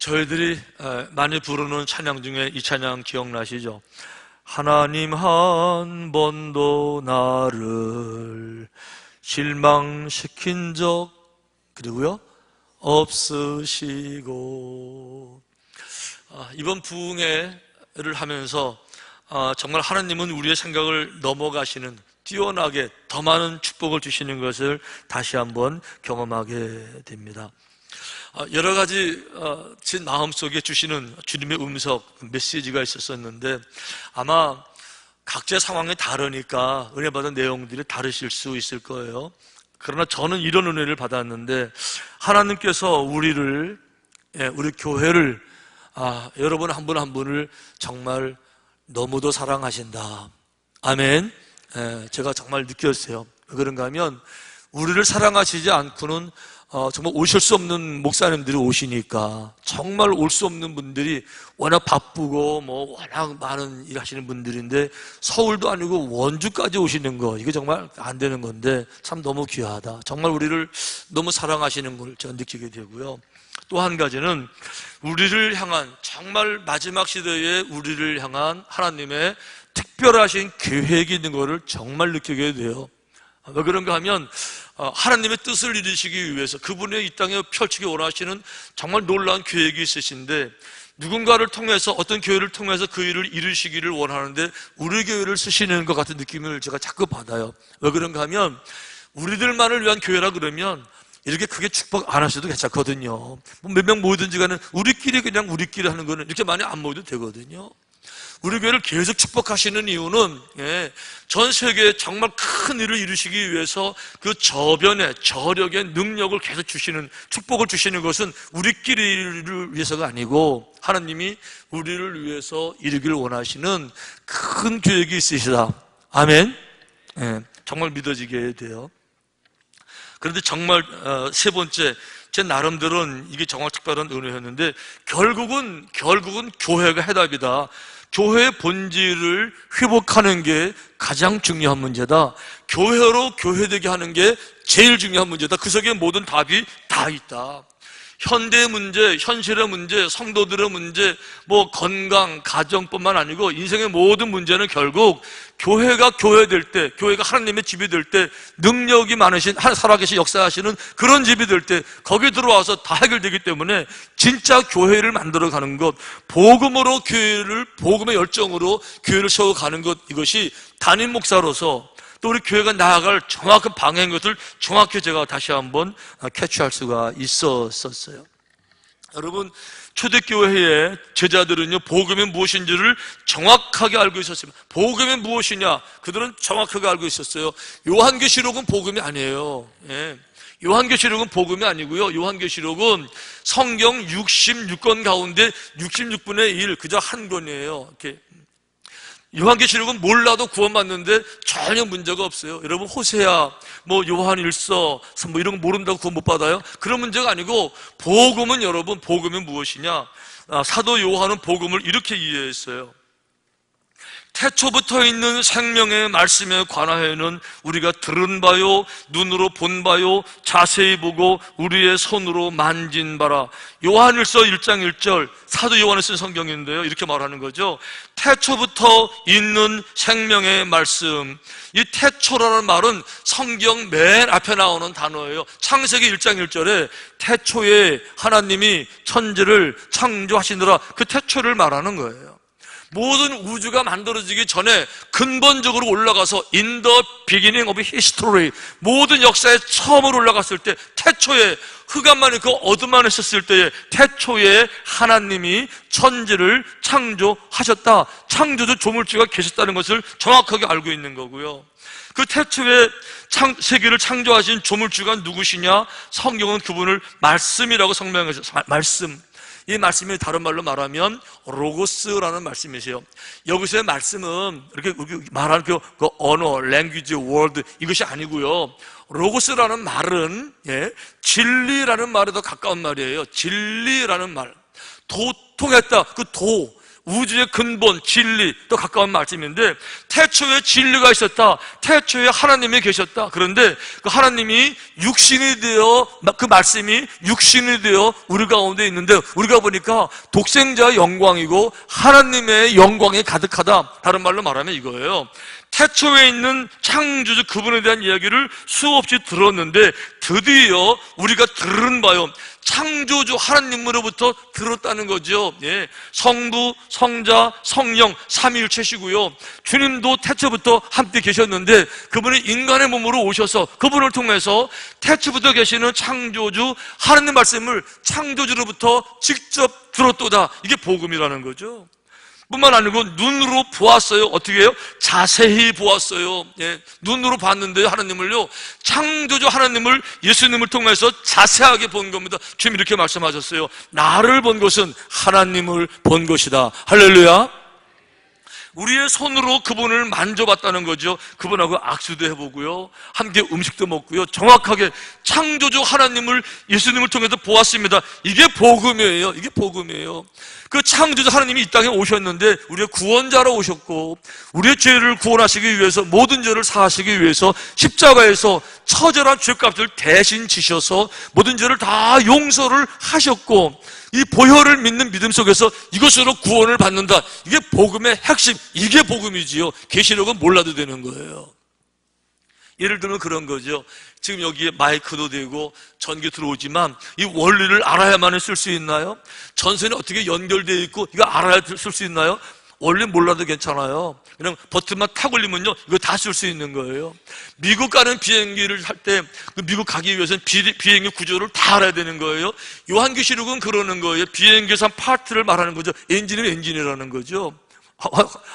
저희들이 많이 부르는 찬양 중에 이 찬양 기억나시죠? 하나님 한 번도 나를 실망시킨 적 그리고요 없으시고. 이번 부흥회를 하면서 정말 하나님은 우리의 생각을 넘어가시는, 뛰어나게 더 많은 축복을 주시는 것을 다시 한번 경험하게 됩니다. 여러 가지 제 마음속에 주시는 주님의 음성, 메시지가 있었었는데 아마 각자의 상황이 다르니까 은혜 받은 내용들이 다르실 수 있을 거예요. 그러나 저는 이런 은혜를 받았는데 하나님께서 우리 교회를 여러분 한 분 한 분을 정말 너무도 사랑하신다. 아멘. 제가 정말 느꼈어요. 왜 그런가 하면 우리를 사랑하시지 않고는 정말 오실 수 없는 목사님들이 오시니까, 정말 올 수 없는 분들이 워낙 바쁘고 워낙 많은 일 하시는 분들인데 서울도 아니고 원주까지 오시는 거, 이게 정말 안 되는 건데 참 너무 귀하다. 정말 우리를 너무 사랑하시는 걸 제가 느끼게 되고요. 또 한 가지는 우리를 향한, 정말 마지막 시대에 우리를 향한 하나님의 특별하신 계획이 있는 것을 정말 느끼게 돼요. 왜 그런가 하면 하나님의 뜻을 이루시기 위해서 그분의 이 땅에 펼치기 원하시는 정말 놀라운 계획이 있으신데, 누군가를 통해서, 어떤 교회를 통해서 그 일을 이루시기를 원하는데 우리 교회를 쓰시는 것 같은 느낌을 제가 자꾸 받아요. 왜 그런가 하면 우리들만을 위한 교회라 그러면 이렇게 크게 축복 안 하셔도 괜찮거든요. 몇 명 모이든지 간에 우리끼리 하는 거는 이렇게 많이 안 모여도 되거든요. 우리 교회를 계속 축복하시는 이유는 전 세계에 정말 큰 일을 이루시기 위해서 그 저변의, 저력의 능력을 계속 주시는, 축복을 주시는 것은 우리끼리를 위해서가 아니고 하나님이 우리를 위해서 이루기를 원하시는 큰 계획이 있으시다. 아멘. 정말 믿어지게 돼요. 그런데 정말 세 번째, 제 나름대로는 이게 정말 특별한 은혜였는데 결국은 교회가 해답이다. 교회의 본질을 회복하는 게 가장 중요한 문제다. 교회로 교회되게 하는 게 제일 중요한 문제다. 그 속에 모든 답이 다 있다. 현대의 문제, 현실의 문제, 성도들의 문제, 건강, 가정뿐만 아니고 인생의 모든 문제는 결국 교회가 교회될 때, 교회가 하나님의 집이 될 때, 능력이 많으신, 살아계신 역사하시는 그런 집이 될 때 거기 들어와서 다 해결되기 때문에 진짜 교회를 만들어가는 것, 복음으로 교회를, 복음의 열정으로 교회를 세워가는 것, 이것이 담임 목사로서 또 우리 교회가 나아갈 정확한 방향인 것을 정확히 제가 다시 한번 캐치할 수가 있었어요. 여러분, 초대교회의 제자들은요, 복음이 무엇인지를 정확하게 알고 있었습니다. 복음이 무엇이냐, 그들은 정확하게 알고 있었어요. 요한계시록은 복음이 아니에요. 요한계시록은 복음이 아니고요. 요한계시록은 성경 66권 가운데 66분의 1, 그저 한 권이에요. 이렇게. 요한계시록은 몰라도 구원받는데 전혀 문제가 없어요. 여러분, 호세아, 요한일서, 이런 거 모른다고 구원 못 받아요? 그런 문제가 아니고, 복음은, 여러분, 복음이 무엇이냐? 사도 요한은 복음을 이렇게 이해했어요. 태초부터 있는 생명의 말씀에 관하여는 우리가 들은 바요, 눈으로 본 바요, 자세히 보고 우리의 손으로 만진 바라. 요한일서 1장 1절, 사도 요한이 쓴 성경인데요, 이렇게 말하는 거죠. 태초부터 있는 생명의 말씀. 이 태초라는 말은 성경 맨 앞에 나오는 단어예요. 창세기 1장 1절에 태초에 하나님이 천지를 창조하시느라, 그 태초를 말하는 거예요. 모든 우주가 만들어지기 전에 근본적으로 올라가서 in the beginning of history, 모든 역사에 처음으로 올라갔을 때, 태초에 흑암만 있고 어둠만 있었을 때에 태초에 하나님이 천지를 창조하셨다. 창조주 조물주가 계셨다는 것을 정확하게 알고 있는 거고요. 그 태초에 세계를 창조하신 조물주가 누구시냐? 성경은 그분을 말씀이라고 설명하셨어요. 말씀. 이 말씀이 다른 말로 말하면 로고스라는 말씀이세요. 여기서의 말씀은 이렇게 말하는 그 언어, 랭귀지, 월드, 이것이 아니고요. 로고스라는 말은 진리라는 말에 더 가까운 말이에요. 진리라는 말. 도통했다. 그 도. 우주의 근본, 진리, 또 가까운 말씀인데, 태초에 진리가 있었다. 태초에 하나님이 계셨다. 그런데 그 하나님이 육신이 되어, 그 말씀이 육신이 되어 우리 가운데 있는데, 우리가 보니까 독생자의 영광이고 하나님의 영광이 가득하다. 다른 말로 말하면 이거예요. 태초에 있는 창조주 그분에 대한 이야기를 수없이 들었는데, 드디어 우리가 들은 바요, 창조주 하나님으로부터 들었다는 거죠. 예. 성부, 성자, 성령 삼위일체시고요. 주님도 태초부터 함께 계셨는데 그분이 인간의 몸으로 오셔서 그분을 통해서 태초부터 계시는 창조주 하나님 말씀을 창조주로부터 직접 들었도다. 이게 복음이라는 거죠. 뿐만 아니고 눈으로 보았어요. 어떻게 해요? 자세히 보았어요. 예, 눈으로 봤는데요, 하나님을요, 창조주 하나님을, 예수님을 통해서 자세하게 본 겁니다. 주님 이렇게 말씀하셨어요. 나를 본 것은 하나님을 본 것이다. 할렐루야. 우리의 손으로 그분을 만져봤다는 거죠. 그분하고 악수도 해보고요, 함께 음식도 먹고요, 정확하게 창조주 하나님을, 예수님을 통해서 보았습니다. 이게 복음이에요. 이게 복음이에요. 그 창조주 하나님이 이 땅에 오셨는데 우리의 구원자로 오셨고, 우리의 죄를 구원하시기 위해서, 모든 죄를 사하시기 위해서 십자가에서 처절한 죄값을 대신 지셔서 모든 죄를 다 용서를 하셨고, 이 보혈을 믿는 믿음 속에서 이것으로 구원을 받는다. 이게 복음의 핵심, 이게 복음이지요. 계시록은 몰라도 되는 거예요. 예를 들면 그런 거죠. 지금 여기에 마이크도 되고 전기 들어오지만 이 원리를 알아야만 쓸 수 있나요? 전선이 어떻게 연결되어 있고 이거 알아야 쓸 수 있나요? 원리 몰라도 괜찮아요. 그냥 버튼만 탁 올리면요, 이거 다 쓸 수 있는 거예요. 미국 가는 비행기를 할 때 그 미국 가기 위해서는 비행기 구조를 다 알아야 되는 거예요. 요한계시록은 그러는 거예요. 비행기에서 한 파트를 말하는 거죠. 엔진은 엔진이라는 거죠.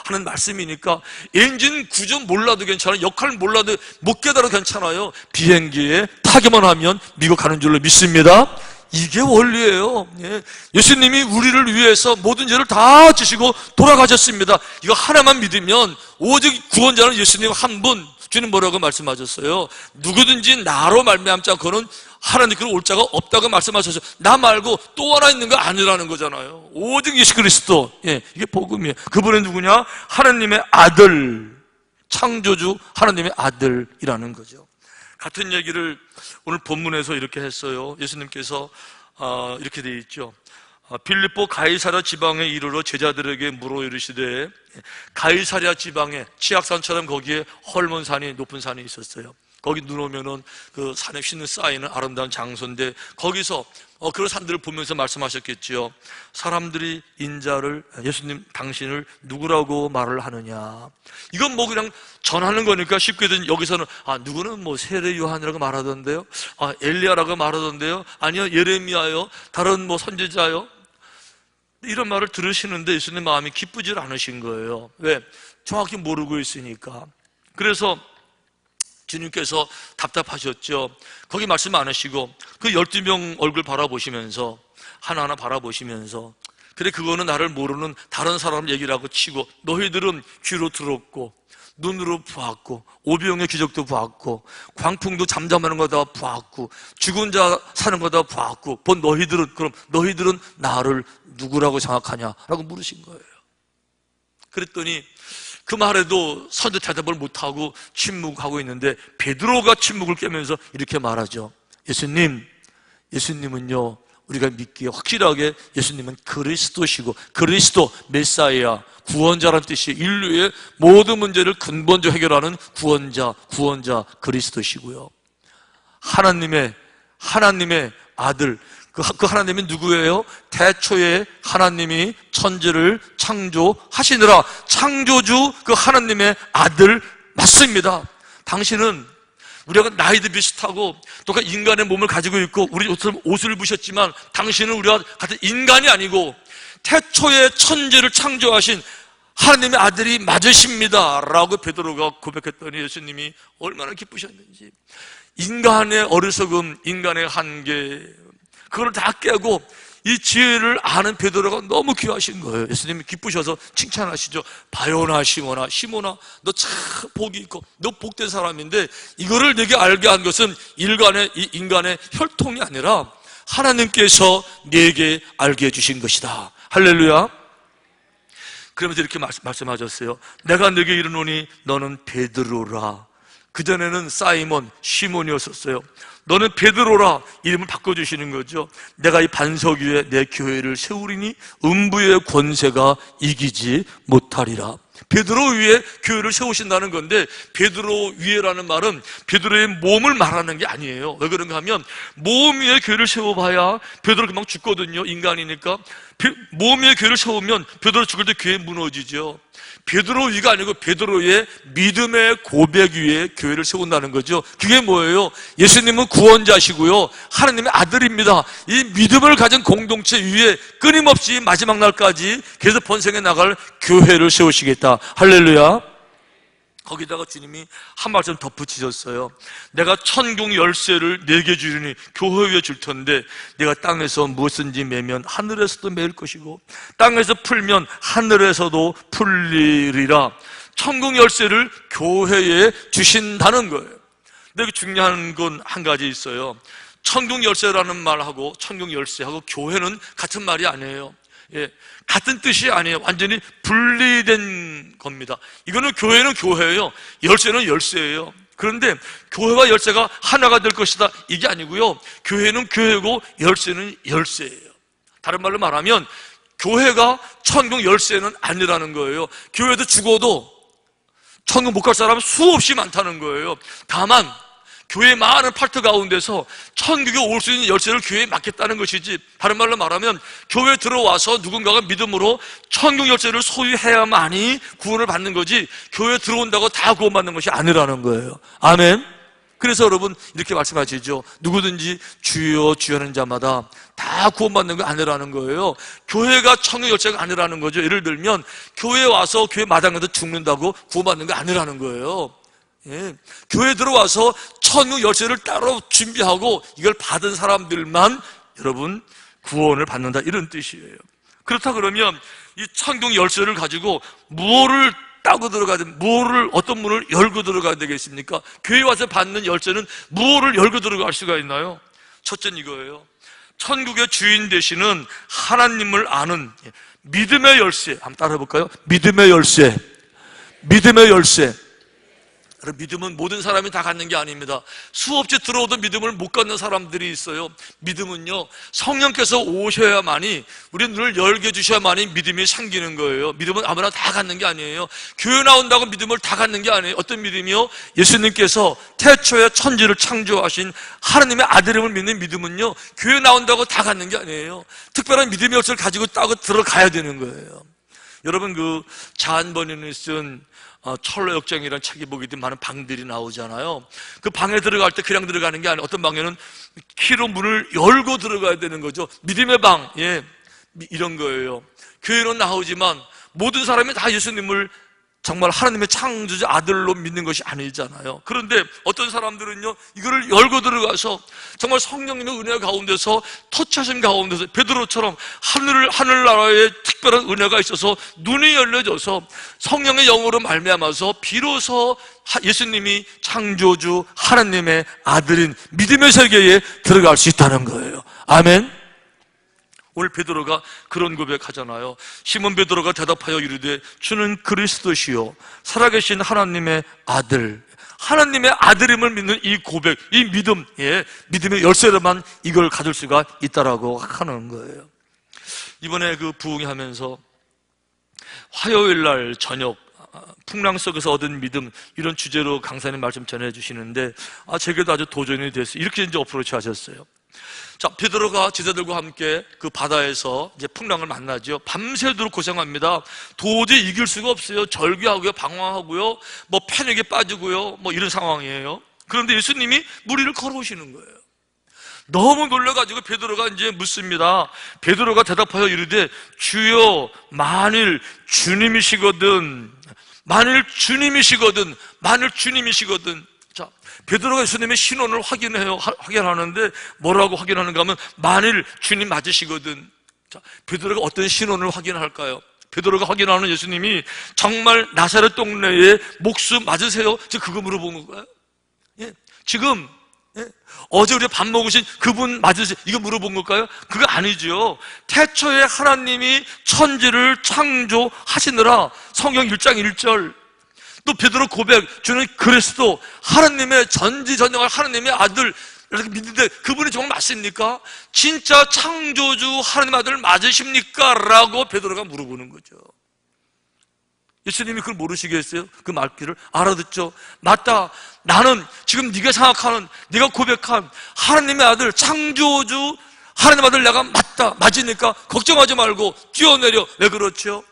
하는 말씀이니까 엔진 구조 몰라도 괜찮아요. 역할 몰라도 못 깨달아도 괜찮아요. 비행기에 타기만 하면 미국 가는 줄로 믿습니다. 이게 원리예요. 예. 예수님이 우리를 위해서 모든 죄를 다 지시고 돌아가셨습니다. 이거 하나만 믿으면, 오직 구원자는 예수님 한 분, 주님 뭐라고 말씀하셨어요? 누구든지 나로 말미암지 않고는 하나님께로 올 자가 없다고 말씀하셨어요. 나 말고 또 하나 있는 거 아니라는 거잖아요. 오직 예수 그리스도. 예, 이게 복음이에요. 그분은 누구냐? 하나님의 아들, 창조주 하나님의 아들이라는 거죠. 같은 얘기를 오늘 본문에서 이렇게 했어요. 예수님께서 이렇게 돼 있죠. 빌립보 가이사랴 지방에 이르러 제자들에게 물어 이르시되, 가이사랴 지방에 치악산처럼 거기에 헐몬 산이, 높은 산이 있었어요. 거기 눈 오면은 그 산에 휘는 쌓이는 아름다운 장소인데, 거기서 그런 산들을 보면서 말씀하셨겠지요. 사람들이 인자를, 예수님 당신을 누구라고 말을 하느냐. 이건 뭐 그냥 전하는 거니까 쉽게든 여기서는 누구는 뭐 세례 요한이라고 말하던데요, 엘리야라고 말하던데요, 아니요 예레미야요, 다른 뭐 선지자요, 이런 말을 들으시는데 예수님 마음이 기쁘지 않으신 거예요. 왜? 정확히 모르고 있으니까. 그래서 주님께서 답답하셨죠. 거기 말씀 안 하시고 그 12명 얼굴 바라보시면서, 하나하나 바라보시면서, 그래 그거는 나를 모르는 다른 사람 얘기라고 치고, 너희들은 귀로 들었고 눈으로 보았고 오병의 기적도 보았고 광풍도 잠잠하는 거 다 보았고 죽은 자 사는 거 다 보았고 본 너희들은, 그럼 너희들은 나를 누구라고 생각하냐라고 물으신 거예요. 그랬더니 그 말에도 선뜻 대답을 못하고 침묵하고 있는데, 베드로가 침묵을 깨면서 이렇게 말하죠. 예수님은요, 우리가 믿기에 확실하게 예수님은 그리스도시고, 그리스도, 메사이아, 구원자라는 뜻이 인류의 모든 문제를 근본적으로 해결하는 구원자 그리스도시고요. 하나님의 아들, 그 하나님이 누구예요? 태초에 하나님이 천지를 창조하시느라 창조주 그 하나님의 아들 맞습니다. 당신은 우리가 나이도 비슷하고 똑같이 인간의 몸을 가지고 있고 우리 옷을 입으셨지만 당신은 우리와 같은 인간이 아니고 태초에 천지를 창조하신 하나님의 아들이 맞으십니다 라고 베드로가 고백했더니 예수님이 얼마나 기쁘셨는지, 인간의 어리석음, 인간의 한계, 그걸 다 깨고 이 지혜를 아는 베드로가 너무 귀하신 거예요. 예수님이 기쁘셔서 칭찬하시죠. 바요나 시모나 너 참 복이 있고 너 복된 사람인데, 이거를 내게 알게 한 것은 이 인간의 혈통이 아니라 하나님께서 내게 알게 해주신 것이다. 할렐루야. 그러면서 이렇게 말씀하셨어요. 내가 네게 이르노니 너는 베드로라. 그전에는 사이몬, 시몬이었었어요. 너는 베드로라. 이름을 바꿔주시는 거죠. 내가 이 반석 위에 내 교회를 세우리니 음부의 권세가 이기지 못하리라. 베드로 위에 교회를 세우신다는 건데, 베드로 위에라는 말은 베드로의 몸을 말하는 게 아니에요. 왜 그런가 하면 몸 위에 교회를 세워봐야 베드로 금방 죽거든요. 인간이니까. 몸 위에 교회를 세우면 베드로 죽을 때 교회 무너지죠. 베드로 위가 아니고 베드로의 믿음의 고백 위에 교회를 세운다는 거죠. 그게 뭐예요? 예수님은 구원자시고요, 하나님의 아들입니다. 이 믿음을 가진 공동체 위에 끊임없이 마지막 날까지 계속 번성해 나갈 교회를 세우시겠다. 할렐루야. 거기다가 주님이 한 말씀 덧붙이셨어요. 내가 천국 열쇠를 네게 주리니 교회 위에 줄 텐데, 내가 땅에서 무엇인지 매면 하늘에서도 매일 것이고 땅에서 풀면 하늘에서도 풀리리라. 천국 열쇠를 교회에 주신다는 거예요. 근데 중요한 건 한 가지 있어요. 천국 열쇠라는 말하고 천국 열쇠하고 교회는 같은 말이 아니에요. 같은 뜻이 아니에요. 완전히 분리된 겁니다. 이거는 교회는 교회예요, 열쇠는 열쇠예요. 그런데 교회와 열쇠가 하나가 될 것이다, 이게 아니고요, 교회는 교회고 열쇠는 열쇠예요. 다른 말로 말하면 교회가 천국 열쇠는 아니라는 거예요. 교회도 죽어도 천국 못 갈 사람은 수없이 많다는 거예요. 다만 교회 많은 파트 가운데서 천국에 올 수 있는 열쇠를 교회에 맡겠다는 것이지, 다른 말로 말하면 교회에 들어와서 누군가가 믿음으로 천국 열쇠를 소유해야만이 구원을 받는 거지, 교회에 들어온다고 다 구원받는 것이 아니라는 거예요. 아멘. 그래서 여러분 이렇게 말씀하시죠. 누구든지 주여 주여 하는 자마다 다 구원받는 거 아니라는 거예요. 교회가 천국 열쇠가 아니라는 거죠. 예를 들면 교회에 와서 교회 마당에서 죽는다고 구원받는 거 아니라는 거예요. 교회 들어와서 천국 열쇠를 따로 준비하고 이걸 받은 사람들만 여러분 구원을 받는다, 이런 뜻이에요. 그렇다 그러면 이 천국 열쇠를 가지고 무엇을 따고 들어가야 돼? 어떤 문을 열고 들어가야 되겠습니까? 교회 와서 받는 열쇠는 무엇을 열고 들어갈 수가 있나요? 첫째는 이거예요. 천국의 주인 되시는 하나님을 아는 믿음의 열쇠. 한번 따라해 볼까요? 믿음의 열쇠. 믿음의 열쇠. 믿음은 모든 사람이 다 갖는 게 아닙니다. 수없이 들어오도 믿음을 못 갖는 사람들이 있어요. 믿음은요, 성령께서 오셔야만이, 우리 눈을 열게 해주셔야만이 믿음이 생기는 거예요. 믿음은 아무나 다 갖는 게 아니에요. 교회 나온다고 믿음을 다 갖는 게 아니에요. 어떤 믿음이요? 예수님께서 태초에 천지를 창조하신 하나님의 아들임을 믿는 믿음은요, 교회 나온다고 다 갖는 게 아니에요. 특별한 믿음의 열쇠를 가지고 따고 들어가야 되는 거예요. 여러분 자한 번인이 쓴 철로역정이라는 책이 보게 되면 많은 방들이 나오잖아요. 그 방에 들어갈 때 그냥 들어가는 게 아니라 어떤 방에는 키로 문을 열고 들어가야 되는 거죠. 믿음의 방, 이런 거예요. 교회는 나오지만 모든 사람이 다 예수님을 정말 하나님의 창조자 아들로 믿는 것이 아니잖아요. 그런데 어떤 사람들은요, 이거를 열고 들어가서 정말 성령님의 은혜 가운데서, 터치하심 가운데서 베드로처럼 하늘나라에 특별한 은혜가 있어서 눈이 열려져서 성령의 영으로 말미암아서 비로소 예수님이 창조주 하나님의 아들인 믿음의 세계에 들어갈 수 있다는 거예요. 아멘. 오늘 베드로가 그런 고백하잖아요. 시몬 베드로가 대답하여 이르되 주는 그리스도시요 살아계신 하나님의 아들. 하나님의 아들임을 믿는 이 고백, 이 믿음, 믿음의 열쇠로만 이걸 가질 수가 있다라고 하는 거예요. 이번에 부흥회 하면서 화요일 날 저녁 풍랑 속에서 얻은 믿음, 이런 주제로 강사님 말씀 전해주시는데 제게도 아주 도전이 됐어요. 이렇게 이제 어프로치 하셨어요. 자, 베드로가 제자들과 함께 그 바다에서 이제 풍랑을 만나죠. 밤새도록 고생합니다. 도저히 이길 수가 없어요. 절규하고요, 방황하고요, 패닉에 빠지고요, 이런 상황이에요. 그런데 예수님이 물 위를 걸어오시는 거예요. 너무 놀라가지고 베드로가 이제 묻습니다. 베드로가 대답하여 이르되 주여 만일 주님이시거든. 자, 베드로가 예수님의 신원을 확인하는데 뭐라고 확인하는가 하면 만일 주님 맞으시거든. 자, 베드로가 어떤 신원을 확인할까요? 베드로가 확인하는 예수님이 정말 나사렛 동네에 목수 맞으세요? 지금 그거 물어본 건가요? 지금 어제 우리가 밥 먹으신 그분 맞으세요? 이거 물어본 걸까요? 그거 아니죠. 태초에 하나님이 천지를 창조하시느라 성경 1장 1절 또 베드로 고백, 주는 그리스도 하나님의 전지전능한 하나님의 아들 이렇게 믿는데 그분이 정말 맞습니까? 진짜 창조주 하나님 아들 맞으십니까? 라고 베드로가 물어보는 거죠. 예수님이 그걸 모르시겠어요? 그 말귀를 알아듣죠. 맞다. 나는 지금 네가 생각하는, 네가 고백한 하나님의 아들, 창조주 하나님 아들 내가 맞다. 맞으니까 걱정하지 말고 뛰어내려. 왜 그렇죠?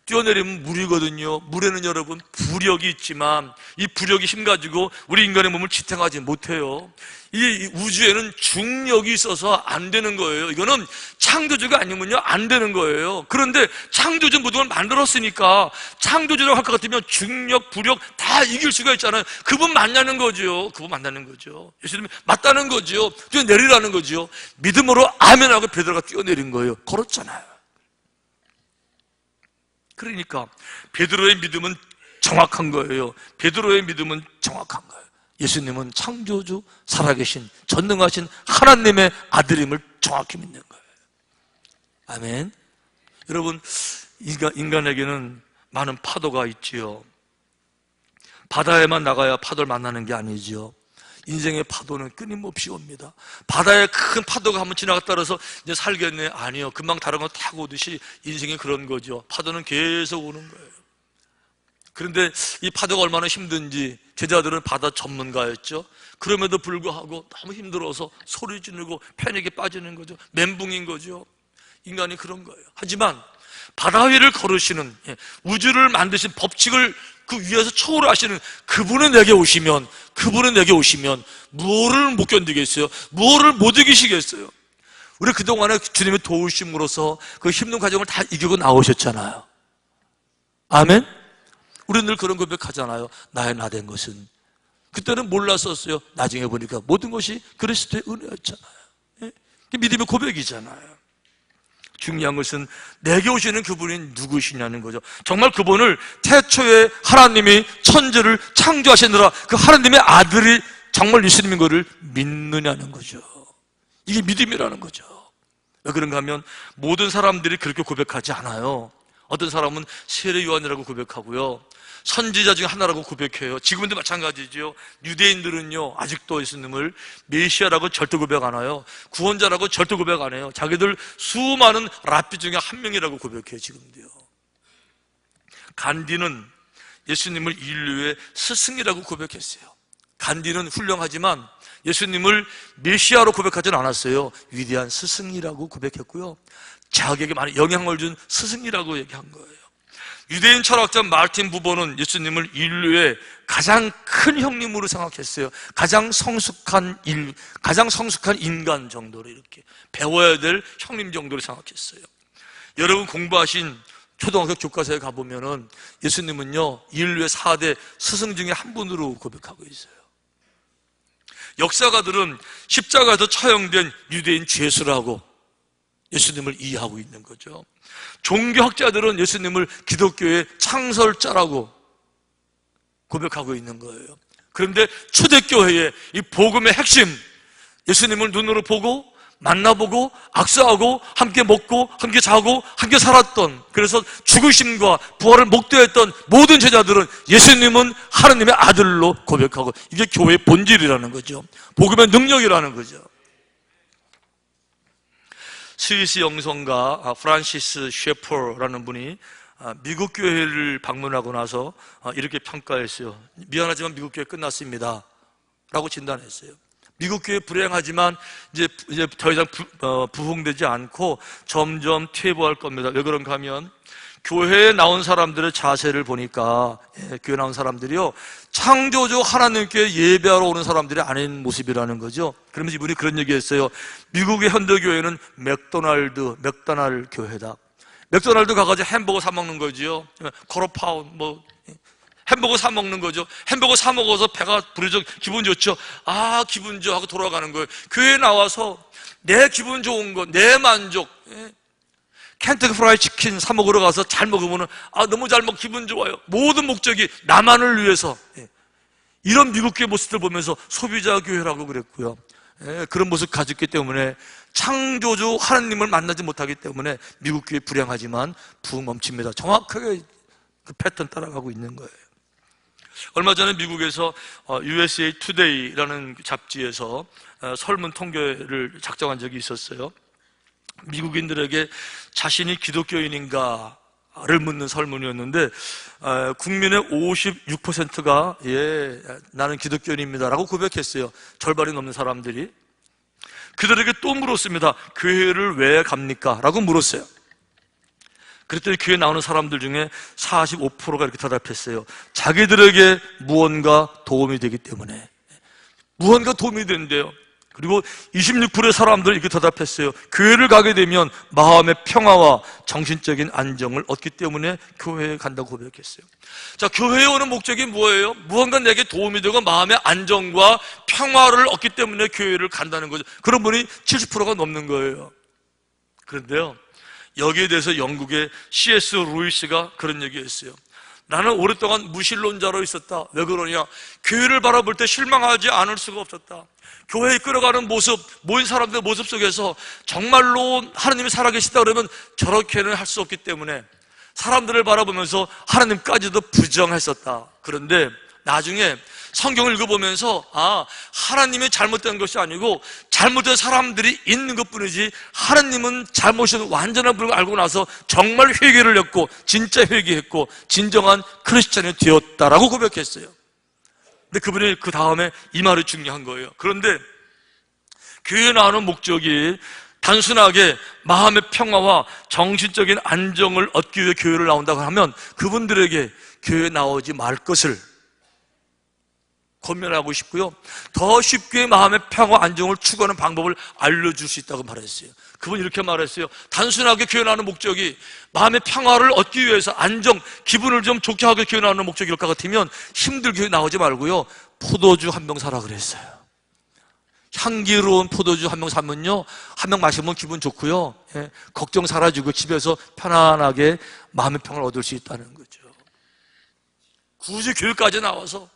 뛰어내리면 물이거든요. 물에는 여러분 부력이 있지만 이 부력이 힘 가지고 우리 인간의 몸을 지탱하지 못해요. 이 우주에는 중력이 있어서 안 되는 거예요. 이거는 창조주가 아니면요 안 되는 거예요. 그런데 창조주 모든 걸 만들었으니까 창조주라고 할 것 같으면 중력, 부력 다 이길 수가 있잖아요. 그분 만나는 거죠. 그분 만나는 거죠. 예수님이 맞다는 거죠. 뛰어내리라는 거죠. 믿음으로 아멘하고 베드로가 뛰어내린 거예요. 걸었잖아요. 그러니까 베드로의 믿음은 정확한 거예요. 베드로의 믿음은 정확한 거예요. 예수님은 창조주, 살아계신, 전능하신 하나님의 아들임을 정확히 믿는 거예요. 아멘. 여러분, 인간에게는 많은 파도가 있지요. 바다에만 나가야 파도를 만나는 게 아니지요. 인생의 파도는 끊임없이 옵니다. 바다에 큰 파도가 한번 지나갔다 그래서 이제 살겠네. 아니요. 금방 다른 거 타고 오듯이 인생이 그런 거죠. 파도는 계속 오는 거예요. 그런데 이 파도가 얼마나 힘든지 제자들은 바다 전문가였죠. 그럼에도 불구하고 너무 힘들어서 소리 지르고 패닉에 빠지는 거죠. 멘붕인 거죠. 인간이 그런 거예요. 하지만 바다 위를 걸으시는, 우주를 만드신 법칙을 그 위에서 초월하시는 그분이 내게 오시면 무엇을 못 견디겠어요? 무엇을 못 이기시겠어요? 우리 그동안에 주님의 도우심으로써 그 힘든 과정을 다 이기고 나오셨잖아요. 아멘? 우리는 늘 그런 고백하잖아요. 나의 나 된 것은. 그때는 몰랐었어요. 나중에 보니까 모든 것이 그리스도의 은혜였잖아요. 믿음의 고백이잖아요. 중요한 것은 내게 오시는 그분이 누구시냐는 거죠. 정말 그분을 태초에 하나님이 천지를 창조하시느라 그 하나님의 아들이 정말 예수님인 것을 믿느냐는 거죠. 이게 믿음이라는 거죠. 왜 그런가 하면 모든 사람들이 그렇게 고백하지 않아요. 어떤 사람은 세례 요한이라고 고백하고요, 선지자 중에 하나라고 고백해요. 지금도 마찬가지죠. 유대인들은요 아직도 예수님을 메시아라고 절대 고백 안 해요. 구원자라고 절대 고백 안 해요. 자기들 수많은 랍비 중에 한 명이라고 고백해요. 지금도요. 간디는 예수님을 인류의 스승이라고 고백했어요. 간디는 훌륭하지만 예수님을 메시아로 고백하지는 않았어요. 위대한 스승이라고 고백했고요, 자기에게 많은 영향을 준 스승이라고 얘기한 거예요. 유대인 철학자 마르틴 부버는 예수님을 인류의 가장 큰 형님으로 생각했어요. 가장 성숙한 인간 정도로, 이렇게 배워야 될 형님 정도로 생각했어요. 여러분 공부하신 초등학교 교과서에 가보면은 예수님은요 인류의 4대 스승 중에 한 분으로 고백하고 있어요. 역사가들은 십자가에서 처형된 유대인 죄수라고 예수님을 이해하고 있는 거죠. 종교학자들은 예수님을 기독교의 창설자라고 고백하고 있는 거예요. 그런데 초대교회의 이 복음의 핵심, 예수님을 눈으로 보고 만나보고 악수하고 함께 먹고 함께 자고 함께 살았던, 그래서 죽으심과 부활을 목도했던 모든 제자들은 예수님은 하나님의 아들로 고백하고, 이게 교회의 본질이라는 거죠. 복음의 능력이라는 거죠. 스위스 영성가 프란시스 셰퍼라는 분이 미국 교회를 방문하고 나서 이렇게 평가했어요. 미안하지만 미국 교회 끝났습니다 라고 진단했어요. 미국 교회 불행하지만 이제 더 이상 부흥되지 않고 점점 퇴보할 겁니다. 왜 그런가 하면 교회에 나온 사람들의 자세를 보니까, 교회에 나온 사람들이요 창조주 하나님께 예배하러 오는 사람들이 아닌 모습이라는 거죠. 그러면서 이분이 그런 얘기했어요. 미국의 현대교회는 맥도날드 교회다. 맥도날드 가가지고 햄버거 사 먹는 거지요. 코로파운 햄버거 사 먹는 거죠. 햄버거 사 먹어서 배가 부르죠. 기분 좋죠. 아 기분 좋아 하고 돌아가는 거예요. 교회에 나와서 내 기분 좋은 거, 내 만족, 켄터키 프라이 치킨 사 먹으러 가서 잘 먹으면 너무 잘 먹고 기분 좋아요. 모든 목적이 나만을 위해서. 이런 미국 교회 모습들 보면서 소비자 교회라고 그랬고요. 그런 모습 가졌기 때문에 창조주 하나님을 만나지 못하기 때문에 미국 교회 불행하지만 부흥 멈춥니다. 정확하게 그 패턴 따라가고 있는 거예요. 얼마 전에 미국에서 USA Today라는 잡지에서 설문 통계를 작성한 적이 있었어요. 미국인들에게 자신이 기독교인인가를 묻는 설문이었는데 국민의 56%가 예, 나는 기독교인입니다 라고 고백했어요. 절반이 넘는 사람들이. 그들에게 또 물었습니다. 교회를 왜 갑니까? 라고 물었어요. 그랬더니 교회 나오는 사람들 중에 45%가 이렇게 대답했어요. 자기들에게 무언가 도움이 되기 때문에. 무언가 도움이 된대요. 그리고 26%의 사람들이 이렇게 대답했어요. 교회를 가게 되면 마음의 평화와 정신적인 안정을 얻기 때문에 교회에 간다고 고백했어요. 자, 교회에 오는 목적이 뭐예요? 무언가 내게 도움이 되고 마음의 안정과 평화를 얻기 때문에 교회를 간다는 거죠. 그런 분이 70%가 넘는 거예요. 그런데요, 여기에 대해서 영국의 C.S. 루이스가 그런 얘기했어요. 나는 오랫동안 무신론자로 있었다. 왜 그러냐? 교회를 바라볼 때 실망하지 않을 수가 없었다. 교회에 끌어가는 모습, 모인 사람들의 모습 속에서 정말로 하나님이 살아계시다 그러면 저렇게는 할 수 없기 때문에 사람들을 바라보면서 하나님까지도 부정했었다. 그런데 나중에 성경을 읽어보면서 하나님이 잘못된 것이 아니고 잘못된 사람들이 있는 것뿐이지 하나님은 잘못인 완전한 분을 알고 나서 정말 회개를 했고 진짜 회개했고 진정한 크리스찬이 되었다라고 고백했어요. 근데 그분이 그 다음에 이 말이 중요한 거예요. 그런데 교회에 나오는 목적이 단순하게 마음의 평화와 정신적인 안정을 얻기 위해 교회를 나온다고 하면 그분들에게 교회에 나오지 말 것을 권면하고 싶고요. 더 쉽게 마음의 평화, 안정을 추구하는 방법을 알려줄 수 있다고 말했어요. 그분이 이렇게 말했어요. 단순하게 교회 나오는 목적이 마음의 평화를 얻기 위해서 안정, 기분을 좀 좋게 하게 교회 나오는 목적일 것 같으면 힘들게 나오지 말고요. 포도주 한 병 사라 그랬어요. 향기로운 포도주 한 병 사면요, 한 병 마시면 기분 좋고요. 걱정 사라지고 집에서 편안하게 마음의 평화를 얻을 수 있다는 거죠. 굳이 교회까지 나와서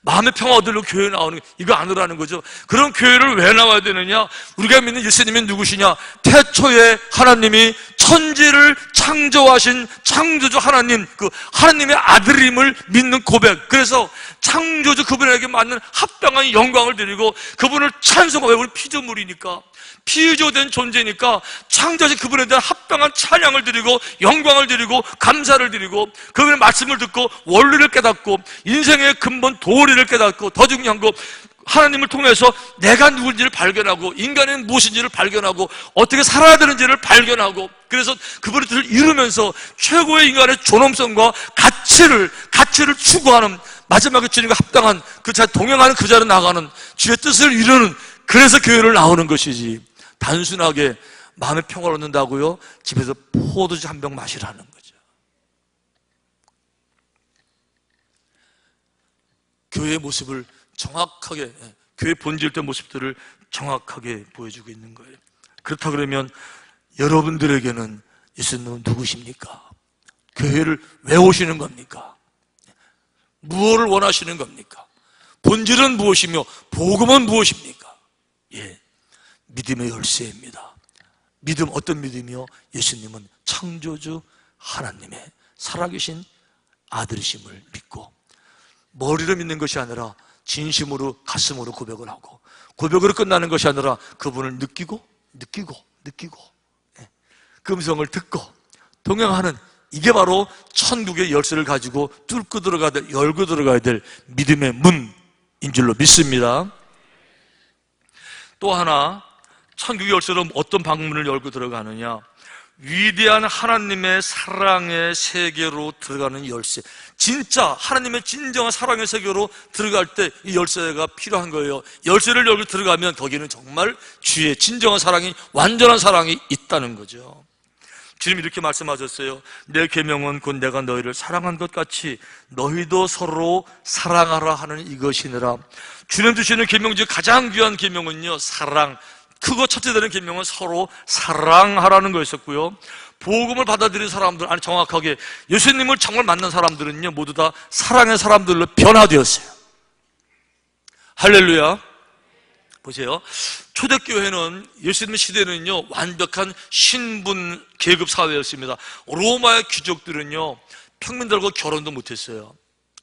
마음의 평화 얻으려고 교회에 나오는 게 이거 아니라는 거죠. 그럼 교회를 왜 나와야 되느냐? 우리가 믿는 예수님이 누구시냐? 태초에 하나님이 천지를 창조하신 창조주 하나님, 그 하나님의 아들임을 믿는 고백. 그래서 창조주 그분에게 맞는 합당한 영광을 드리고 그분을 찬송하고, 우리 피조물이니까 피조된 존재니까 창조하신 그분에 대한 합당한 찬양을 드리고 영광을 드리고 감사를 드리고 그분의 말씀을 듣고 원리를 깨닫고 인생의 근본 도리를 깨닫고 더 중요한 거 하나님을 통해서 내가 누군지를 발견하고 인간은 무엇인지를 발견하고 어떻게 살아야 되는지를 발견하고 그래서 그분의 뜻을 이루면서 최고의 인간의 존엄성과 가치를 추구하는 마지막에 주님과 합당한 그 자리 동행하는 그 자리에 나가는 주의 뜻을 이루는, 그래서 교회를 나오는 것이지 단순하게 마음의 평화를 얻는다고요? 집에서 포도주 한 병 마시라는 거죠. 교회의 모습을 정확하게, 교회 본질된 모습들을 정확하게 보여주고 있는 거예요. 그렇다 그러면 여러분들에게는 예수님은 누구십니까? 교회를 왜 오시는 겁니까? 무엇을 원하시는 겁니까? 본질은 무엇이며 복음은 무엇입니까? 믿음의 열쇠입니다. 믿음, 어떤 믿음이요? 예수님은 창조주 하나님의 살아계신 아들이심을 믿고 머리로 믿는 것이 아니라 진심으로 가슴으로 고백을 하고 고백으로 끝나는 것이 아니라 그분을 느끼고 그 음성을 듣고 동행하는, 이게 바로 천국의 열쇠를 가지고 뚫고 들어가야 될, 열고 들어가야 될 믿음의 문인 줄로 믿습니다. 또 하나, 천국의 열쇠로 어떤 방문을 열고 들어가느냐? 위대한 하나님의 사랑의 세계로 들어가는 열쇠. 진짜 하나님의 진정한 사랑의 세계로 들어갈 때 이 열쇠가 필요한 거예요. 열쇠를 열고 들어가면 거기는 정말 주의 진정한 사랑이, 완전한 사랑이 있다는 거죠. 주님이 이렇게 말씀하셨어요. 내 계명은 곧 내가 너희를 사랑한 것 같이 너희도 서로 사랑하라 하는 이것이니라. 주님 주시는 계명 중 가장 귀한 계명은요, 사랑. 크고 첫째 되는 계명은 서로 사랑하라는 거였었고요. 복음을 받아들인 사람들, 아니 정확하게 예수님을 정말 만난 사람들은요 모두 다 사랑의 사람들로 변화되었어요. 할렐루야. 보세요. 초대교회는 예수님 시대는요, 완벽한 신분 계급 사회였습니다. 로마의 귀족들은요, 평민들과 결혼도 못했어요.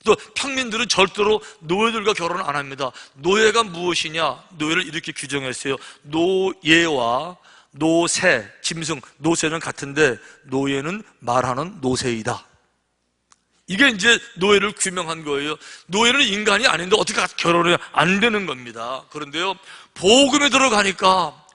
또 평민들은 절대로 노예들과 결혼 안 합니다. 노예가 무엇이냐? 노예를 이렇게 규정했어요. 노예와 노새, 짐승, 노새는 같은데 노예는 말하는 노새이다. 이게 이제 노예를 규명한 거예요. 노예는 인간이 아닌데 어떻게 결혼이 안 되는 겁니다. 그런데요, 복음에 들어가니까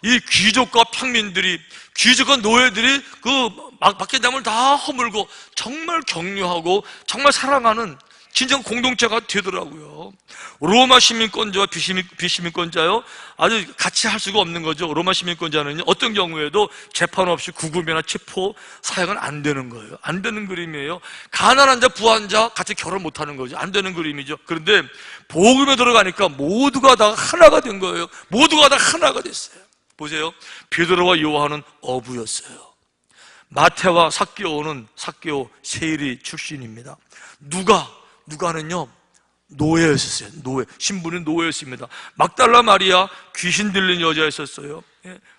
이 귀족과 평민들이, 귀족과 노예들이 그 밖에 남을 다 허물고 정말 격려하고 정말 사랑하는 진정 공동체가 되더라고요. 로마 시민권자와 비시민권자요, 아주 같이 할 수가 없는 거죠. 로마 시민권자는 어떤 경우에도 재판 없이 구금이나 체포 사형은 안 되는 거예요. 안 되는 그림이에요. 가난한 자, 부한 자 같이 결혼 못 하는 거죠. 안 되는 그림이죠. 그런데 복음에 들어가니까 모두가 다 하나가 된 거예요. 모두가 다 하나가 됐어요. 보세요. 베드로와 요한은 어부였어요. 마태와 삭개오 세리 출신입니다. 누가는요, 노예였었어요. 신분은 노예였습니다. 막달라 마리아, 귀신 들린 여자였었어요.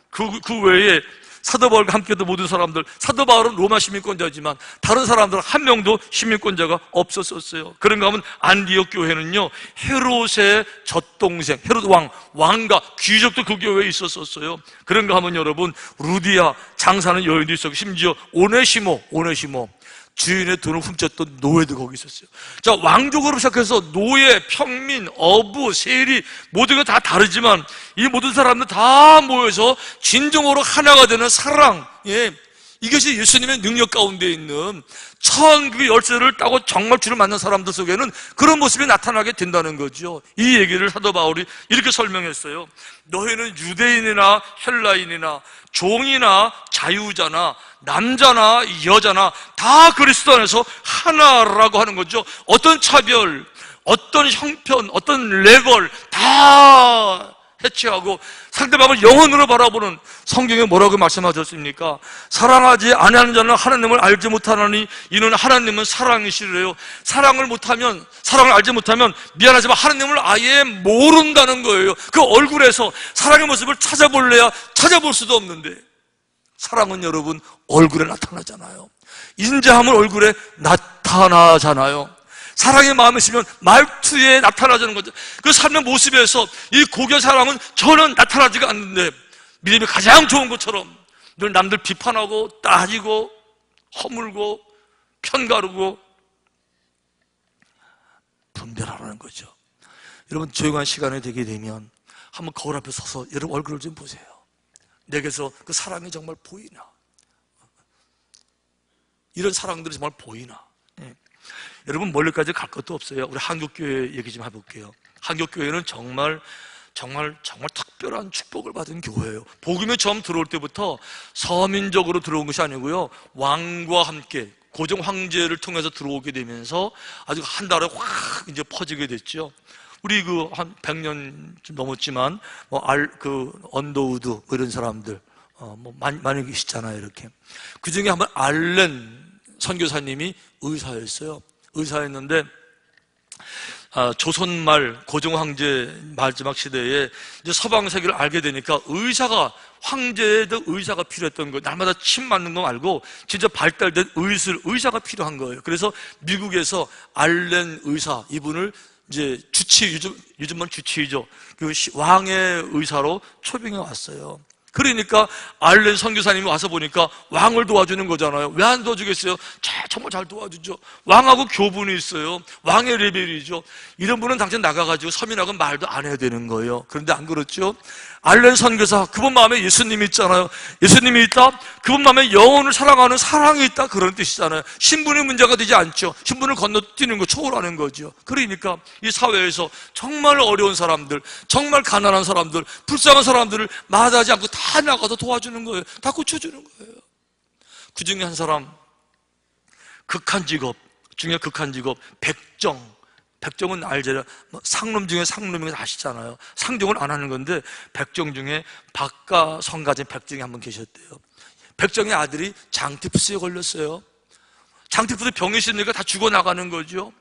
그 외에 사도 바울과 함께했던 모든 사람들, 사도 바울은 로마 시민권자지만 다른 사람들은 한 명도 시민권자가 없었어요. 그런가 하면 안디옥 교회는요, 헤롯의 젖동생, 헤롯 왕과 귀족도 그 교회에 있었어요. 그런가 하면 여러분, 루디아 장사는 여인도 있었고, 심지어 오네시모 주인의 돈을 훔쳤던 노예도 거기 있었어요. 자, 왕족으로 시작해서 노예, 평민, 어부, 세리 모든 게 다 다르지만 이 모든 사람들 다 모여서 진정으로 하나가 되는 사랑, 이것이 예수님의 능력 가운데 있는 천국의 열쇠를 따고 정말 주를 만난 사람들 속에는 그런 모습이 나타나게 된다는 거죠. 이 얘기를 사도 바울이 이렇게 설명했어요. 너희는 유대인이나 헬라인이나 종이나 자유자나 남자나 여자나 다 그리스도 안에서 하나라고 하는 거죠. 어떤 차별, 어떤 형편, 어떤 레벨 다 해체하고 상대방을 영혼으로 바라보는, 성경에 뭐라고 말씀하셨습니까? 사랑하지 아니하는 자는 하나님을 알지 못하나니 이는 하나님은 사랑이시래요. 사랑을 알지 못하면 미안하지만 하나님을 아예 모른다는 거예요. 그 얼굴에서 사랑의 모습을 찾아볼래야 찾아볼 수도 없는데, 사랑은 여러분 얼굴에 나타나잖아요. 인자함은 얼굴에 나타나잖아요. 사랑의 마음이 있으면 말투에 나타나자는 거죠. 그 삶의 모습에서 이 고교 사랑은 전혀 나타나지가 않는데, 믿음이 가장 좋은 것처럼 늘 남들 비판하고 따지고 허물고 편가르고 분별하라는 거죠. 여러분, 조용한 시간이 되게 되면 한번 거울 앞에 서서 여러분 얼굴을 좀 보세요. 내게서 그 사랑이 정말 보이나? 이런 사랑들이 정말 보이나? 여러분, 멀리까지 갈 것도 없어요. 우리 한국교회 얘기 좀 해볼게요. 한국교회는 정말 특별한 축복을 받은 교회예요. 복음에 처음 들어올 때부터 서민적으로 들어온 것이 아니고요, 왕과 함께 고종 황제를 통해서 들어오게 되면서 아주 한 달에 확 이제 퍼지게 됐죠. 우리 한 100년 좀 넘었지만 언더우드 이런 사람들 많이 계시잖아요. 이렇게 그 중에 한번 알렌 선교사님이 의사였어요. 의사였는데 조선말 고종 황제 마지막 시대에 이제 서방 세계를 알게 되니까 황제에도 의사가 필요했던 거예요. 날마다 침 맞는 거 말고 진짜 발달된 의사가 필요한 거예요. 그래서 미국에서 알렌 의사, 이분을 이제 요즘은 주치의죠. 그 왕의 의사로 초빙해 왔어요. 그러니까 알렌 선교사님이 와서 보니까 왕을 도와주는 거잖아요. 왜 안 도와주겠어요? 정말 잘 도와주죠. 왕하고 교분이 있어요. 왕의 레벨이죠. 이런 분은 당장 나가가지고 서민하고 말도 안 해야 되는 거예요. 그런데 안 그렇죠? 알렌 선교사, 그분 마음에 예수님이 있잖아요. 예수님이 있다? 그분 마음에 영혼을 사랑하는 사랑이 있다, 그런 뜻이잖아요. 신분이 문제가 되지 않죠. 신분을 건너뛰는 거, 초월하는 거죠. 그러니까 이 사회에서 정말 어려운 사람들, 정말 가난한 사람들, 불쌍한 사람들을 마다하지 않고 다 나가서 도와주는 거예요. 다 고쳐주는 거예요. 그 중에 한 사람, 극한 직업, 백정은 알잖아요. 상놈 중에 상놈이 아시잖아요. 상종을 안 하는 건데, 백정 중에 박가 성가진 백정이 한 분 계셨대요. 백정의 아들이 장티푸스에 걸렸어요. 장티푸스 병이 있으니까 다 죽어나가는 거죠.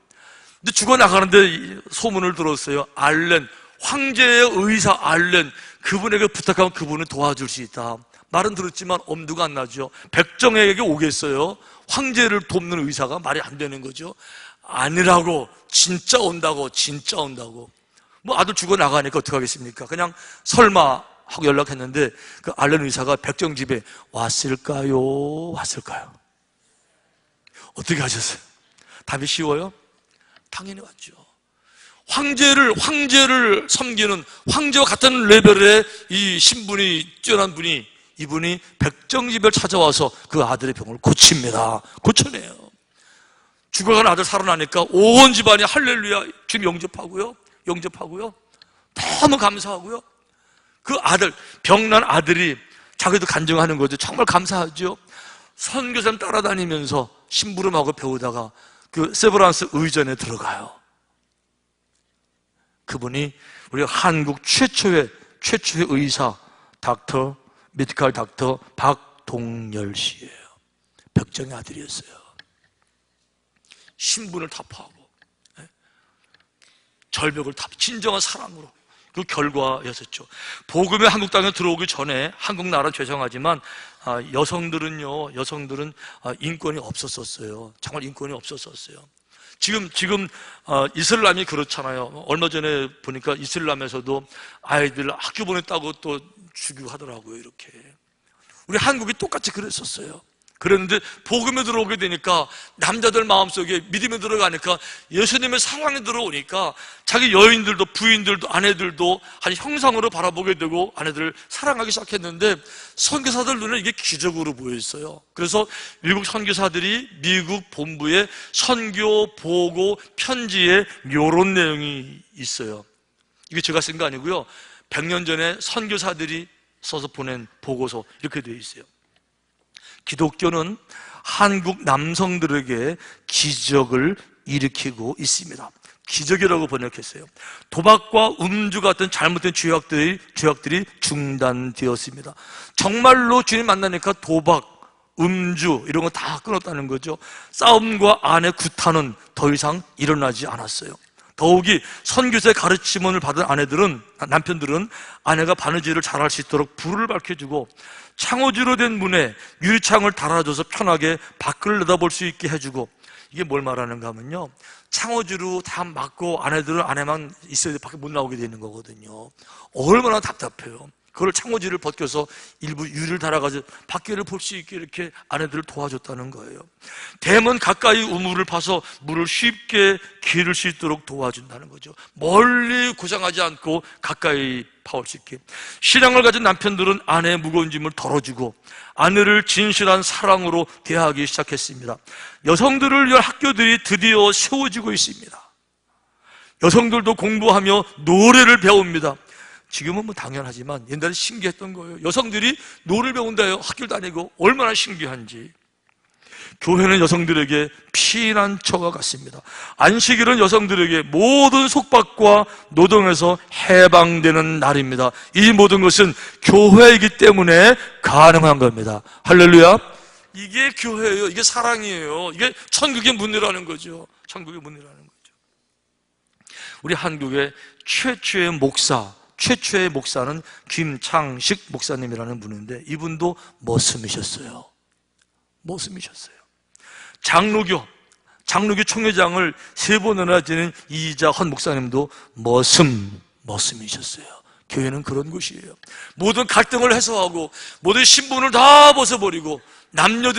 근데 죽어나가는데 소문을 들었어요. 알렌, 황제의 의사 알렌, 그분에게 부탁하면 그분은 도와줄 수 있다. 말은 들었지만 엄두가 안 나죠. 백정에게 오겠어요? 황제를 돕는 의사가 말이 안 되는 거죠. 아니라고, 진짜 온다고, 진짜 온다고. 뭐 아들 죽어나가니까 어떡하겠습니까? 그냥 설마 하고 연락했는데 그 알렌 의사가 백정 집에 왔을까요? 왔을까요? 어떻게 하셨어요? 답이 쉬워요? 당연히 왔죠. 황제를 섬기는 황제와 같은 레벨의 이 신분이 뛰어난 분이, 이분이 백정집을 찾아와서 그 아들의 병을 고칩니다. 고쳐내요. 죽어간 아들 살아나니까 온 집안이 할렐루야 주님 영접하고요. 너무 감사하고요. 그 아들, 병난 아들이 자기도 간증하는 거죠. 정말 감사하죠. 선교사님 따라다니면서 심부름하고 배우다가 그 세브란스 의전에 들어가요. 그분이 우리 한국 최초의 의사 메디컬 닥터 박동열 씨예요. 백정의 아들이었어요. 신분을 타파하고 절벽을 진정한 사랑으로, 그 결과였었죠. 복음이 한국 땅에 들어오기 전에 한국 나라는 죄송하지만 여성들은 인권이 없었어요. 정말 인권이 없었어요. 지금 이슬람이 그렇잖아요. 얼마 전에 보니까 이슬람에서도 아이들 학교 보냈다고 또 죽이고 하더라고요. 이렇게 우리 한국이 똑같이 그랬었어요. 그랬는데 복음에 들어오게 되니까 남자들 마음속에 믿음에 들어가니까 예수님의 사랑이 들어오니까 자기 여인들도 부인들도 아내들도 한 형상으로 바라보게 되고 아내들을 사랑하기 시작했는데 선교사들 눈에 이게 기적으로 보였어요. 그래서 미국 선교사들이 미국 본부에 선교 보고 편지에 이런 내용이 있어요. 이게 제가 쓴 거 아니고요. 100년 전에 선교사들이 써서 보낸 보고서 이렇게 되어 있어요. 기독교는 한국 남성들에게 기적을 일으키고 있습니다. 기적이라고 번역했어요. 도박과 음주 같은 잘못된 죄악들이 중단되었습니다. 정말로 주님 만나니까 도박, 음주 이런 거 다 끊었다는 거죠. 싸움과 아내 구타는 더 이상 일어나지 않았어요. 더욱이 선교사의 가르침을 받은 남편들은 아내가 바느질을 잘할 수 있도록 불을 밝혀주고 창호지로 된 문에 유리창을 달아줘서 편하게 밖을 내다볼 수 있게 해주고, 이게 뭘 말하는가 하면요, 창호지로 다 막고 아내들은 안에만 있어야 밖에 못 나오게 되는 거거든요. 얼마나 답답해요. 그걸 창호지를 벗겨서 일부 유리를 달아가지고 밖에를 볼 수 있게 이렇게 아내들을 도와줬다는 거예요. 대문 가까이 우물을 파서 물을 쉽게 기를 수 있도록 도와준다는 거죠. 멀리 고생하지 않고 가까이 파올 수 있게. 신앙을 가진 남편들은 아내의 무거운 짐을 덜어주고 아내를 진실한 사랑으로 대하기 시작했습니다. 여성들을 위한 학교들이 드디어 세워지고 있습니다. 여성들도 공부하며 노래를 배웁니다. 지금은 뭐 당연하지만 옛날에 신기했던 거예요. 여성들이 노래를 배운다요. 학교를 다니고 얼마나 신기한지. 교회는 여성들에게 피난처가 같습니다. 안식일은 여성들에게 모든 속박과 노동에서 해방되는 날입니다. 이 모든 것은 교회이기 때문에 가능한 겁니다. 할렐루야. 이게 교회예요. 이게 사랑이에요. 이게 천국의 문이라는 거죠. 천국의 문이라는 거죠. 우리 한국의 최초의 목사는 김창식 목사님이라는 분인데 이분도 머슴이셨어요. 장로교 총회장을 3번이나 지낸 이자헌 목사님도 머슴이셨어요. 교회는 그런 곳이에요. 모든 갈등을 해소하고 모든 신분을 다 벗어버리고 남녀,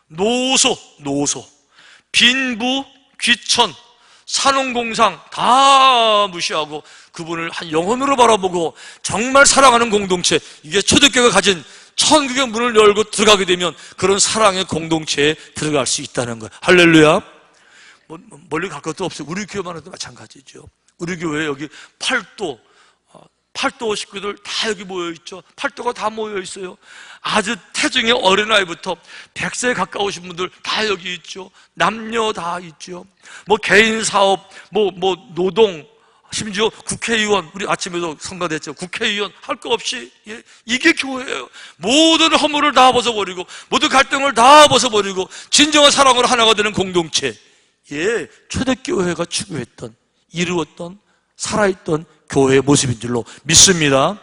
노소, 빈부, 귀천, 산업공상 다 무시하고 그분을 한 영혼으로 바라보고 정말 사랑하는 공동체, 이게 초대교회가 가진 천국의 문을 열고 들어가게 되면 그런 사랑의 공동체에 들어갈 수 있다는 거예요. 할렐루야. 멀리 갈 것도 없어요. 우리 교회만 해도 마찬가지죠. 우리 교회 여기 팔도 식구들 다 여기 모여있죠. 팔도가 다 모여있어요. 아주 태중의 어린아이부터 100세에 가까우신 분들 다 여기 있죠. 남녀 다 있죠. 뭐 개인 사업, 뭐 노동, 심지어 국회의원, 우리 아침에도 선거됐죠. 국회의원 할 거 없이, 예, 이게 교회예요. 모든 허물을 다 벗어버리고 모든 갈등을 다 벗어버리고 진정한 사랑으로 하나가 되는 공동체, 초대교회가 추구했던, 이루었던, 살아있던 교회의 모습인 줄로 믿습니다.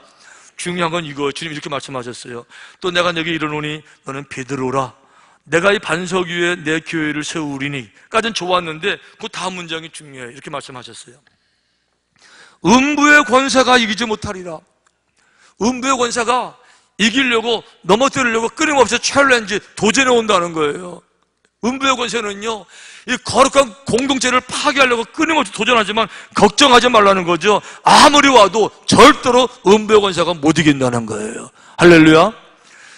중요한 건 이거, 주님 이렇게 말씀하셨어요. 또 내가 너에게 이르노니 너는 베드로라. 내가 이 반석 위에 내 교회를 세우리니 까지는 좋았는데 그 다음 문장이 중요해요. 이렇게 말씀하셨어요. 음부의 권세가 이기지 못하리라. 음부의 권세가 이기려고, 넘어뜨리려고 끊임없이 챌린지, 도전해 온다는 거예요. 음부의 권세는요, 이 거룩한 공동체를 파괴하려고 끊임없이 도전하지만 걱정하지 말라는 거죠. 아무리 와도 절대로 음부의 권세가 못 이긴다는 거예요. 할렐루야.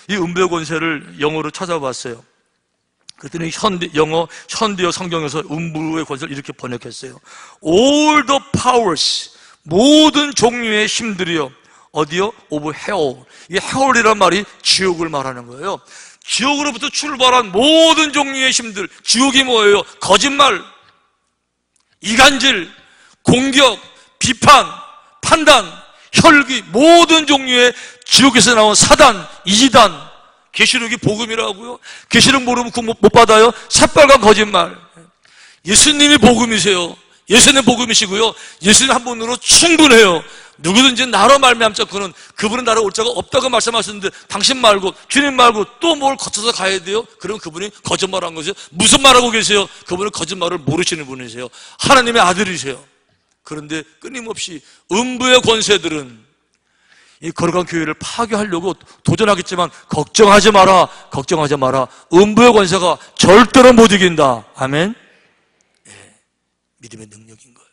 이 음부의 권세를 영어로 찾아봤어요. 그랬더니 영어 현대어 성경에서 음부의 권세를 이렇게 번역했어요. All the powers, 모든 종류의 힘들이요. 어디요? Of hell. 이 hell이란 말이 지옥을 말하는 거예요. 지옥으로부터 출발한 모든 종류의 힘들. 지옥이 뭐예요? 거짓말, 이간질, 공격, 비판, 판단, 혈기, 모든 종류의 지옥에서 나온 사단, 이단. 계시록이 복음이라고요. 계시록 모르면 그거 못 받아요. 새빨간 거짓말. 예수님이 복음이세요. 예수님 복음이시고요. 예수님 한 분으로 충분해요. 누구든지 나로 말미암자고는 그분은 나로 올 자가 없다고 말씀하셨는데 당신 말고 주님 말고 또 뭘 거쳐서 가야 돼요? 그럼 그분이 거짓말한 거죠. 무슨 말하고 계세요? 그분은 거짓말을 모르시는 분이세요. 하나님의 아들이세요. 그런데 끊임없이 음부의 권세들은 이 거룩한 교회를 파괴하려고 도전하겠지만 걱정하지 마라, 걱정하지 마라. 음부의 권세가 절대로 못 이긴다. 아멘. 네, 믿음의 능력인 거예요.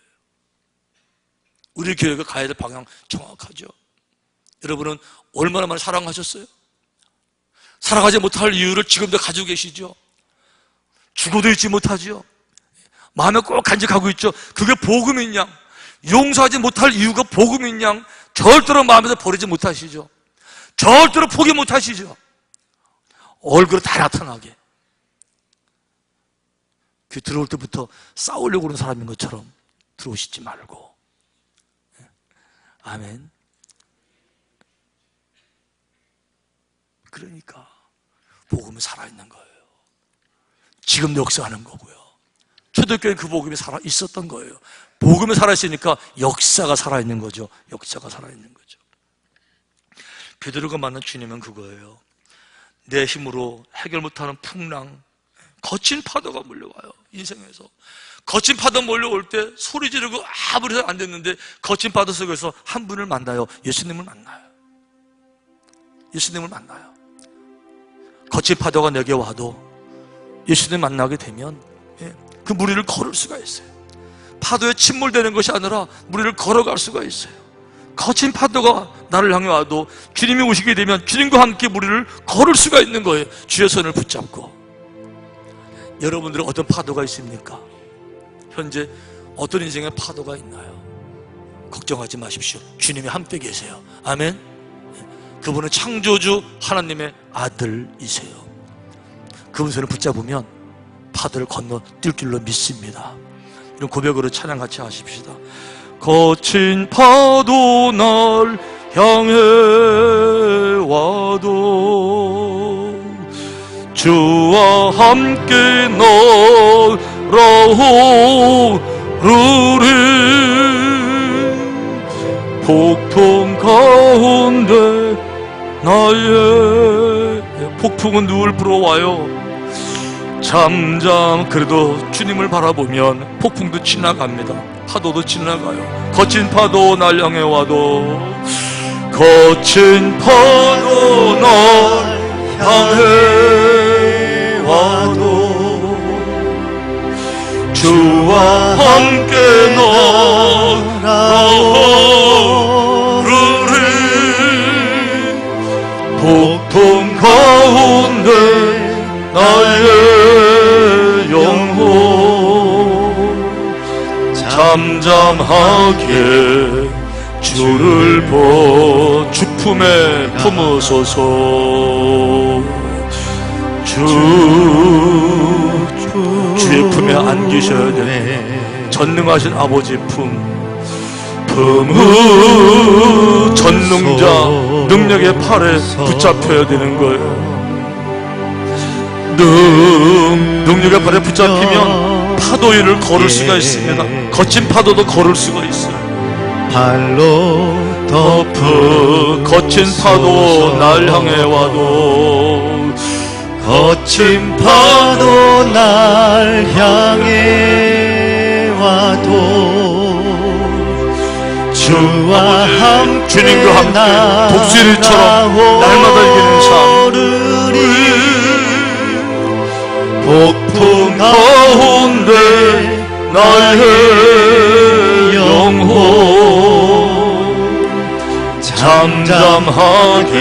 우리 교회가 가야 될 방향 정확하죠. 여러분은 얼마나 많이 사랑하셨어요? 사랑하지 못할 이유를 지금도 가지고 계시죠. 죽어도 잊지 못하죠. 마음에 꼭 간직하고 있죠. 그게 복음인 양, 용서하지 못할 이유가 복음인 양 절대로 마음에서 버리지 못하시죠. 절대로 포기 못하시죠. 얼굴에 다 나타나게. 그 들어올 때부터 싸우려고 그러는 사람인 것처럼 들어오시지 말고. 아멘. 그러니까 복음은 살아있는 거예요. 지금도 역사하는 거고요. 초대교회 그 복음이 살아 있었던 거예요. 복음이 살아있으니까 역사가 살아있는 거죠. 역사가 살아있는 거죠. 베드로가 만난 주님은 그거예요. 내 힘으로 해결 못하는 풍랑, 거친 파도가 몰려와요. 인생에서 거친 파도 몰려올 때 소리 지르고 아무리 해도 안 됐는데 거친 파도 속에서 한 분을 만나요. 예수님을 만나요. 예수님을 만나요. 거친 파도가 내게 와도 예수님 만나게 되면 그 무리를 걸을 수가 있어요. 파도에 침몰되는 것이 아니라 무리를 걸어갈 수가 있어요. 거친 파도가 나를 향해 와도 주님이 오시게 되면 주님과 함께 무리를 걸을 수가 있는 거예요. 주의 손을 붙잡고. 여러분들은 어떤 파도가 있습니까? 현재 어떤 인생의 파도가 있나요? 걱정하지 마십시오. 주님이 함께 계세요. 아멘. 그분은 창조주 하나님의 아들이세요. 그분 손을 붙잡으면 파도를 건너 뛸 줄로 믿습니다. 이런 고백으로 찬양 같이 하십시다. 거친 파도 날 향해 와도 주와 함께 날아오르리. 폭풍 가운데 나의 폭풍은 누굴 불어와요? 잠잠. 그래도 주님을 바라보면 폭풍도 지나갑니다. 파도도 지나가요. 거친 파도 날 향해 와도, 거친 파도 날 향해 와도 주와 함께 날아오르리. 폭풍 가운데 나의 영혼 잠잠하게 주를 주 품에 품으소서. 주의 품에 안기셔야 돼. 전능하신 아버지 전능자 능력의 팔에 붙잡혀야 되는 거예요. 능력의 발에 붙잡히면 파도 위를 걸을 수가 있습니다. 거친 파도도 걸을 수가 있어요. 발로 덮은 거친 파도 날 향해 와도, 거친 파도 날 향해 와도 주와 함께 주님과 함께 독수리처럼 날마다 이기는 삶, 폭풍 가운데 나의 영혼 잠잠하게